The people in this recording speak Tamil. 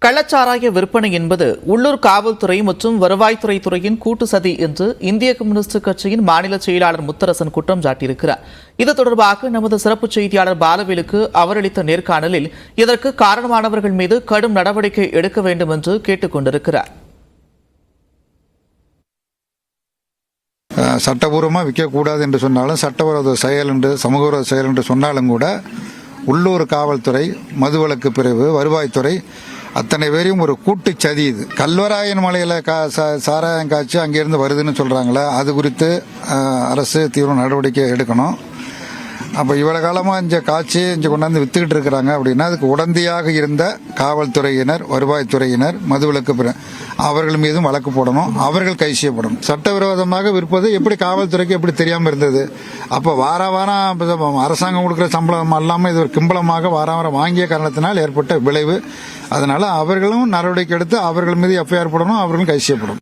கள்ளச்சாராய விற்பனை என்பது உள்ளூர் காவல்துறை மற்றும் வருவாய்த்துறை துறையின் கூட்டு சதி என்று இந்திய கம்யூனிஸ்ட் கட்சியின் மாநில செயலாளர் முத்தரசன் குற்றம் சாட்டியிருக்கிறார். இது தொடர்பாக நமது சிறப்பு செய்தியாளர் பாலவேலுக்கு அவர் அளித்த நேர்காணலில் இதற்கு காரணமானவர்கள் மீது கடும் நடவடிக்கை எடுக்க வேண்டும் என்று கேட்டுக் கொண்டிருக்கிறார். சட்டபூர்வமாக விற்கக்கூடாது என்று சொன்னாலும், சட்டவிரோத செயல் என்று சமூகவிரோத செயல் என்று சொன்னாலும் கூட உள்ளூர் காவல்துறை, மதுவிலக்கு பிரிவு, வருவாய்த்துறை அத்தனை பேரையும் ஒரு கூட்டு சதி. இது கல்வராயன் மலையில் சாராயம் காய்ச்சி அங்கிருந்து வருதுன்னு சொல்றாங்களே, அது குறித்து அரசு தீவிர நடவடிக்கை எடுக்கணும். அப்போ இவ்வளவு காலமாக இங்கே காய்ச்சி இங்கே கொண்டாந்து வித்துக்கிட்டு இருக்கிறாங்க அப்படின்னா அதுக்கு உடந்தையாக இருந்த காவல்துறையினர், வருவாய்த்துறையினர், மதுவிலக்கு அவர்கள் மீதும் வழக்கு போடணும், அவர்கள் கைது செய்யப்படணும். சட்டவிரோதமாக விற்பது எப்படி காவல்துறைக்கு எப்படி தெரியாமல் இருந்தது? அப்போ வாரம் அரசாங்கம் கொடுக்குற சம்பளம் அல்லாமல் இது ஒரு கிம்பளமாக வாரம் வாங்கிய காரணத்தினால் ஏற்பட்ட விளைவு. அதனால அவர்களும் நடவடிக்கை எடுத்து அவர்கள் மீது எஃப்ஐஆர் போடணும், அவர்களும் கைது செய்யப்படும்.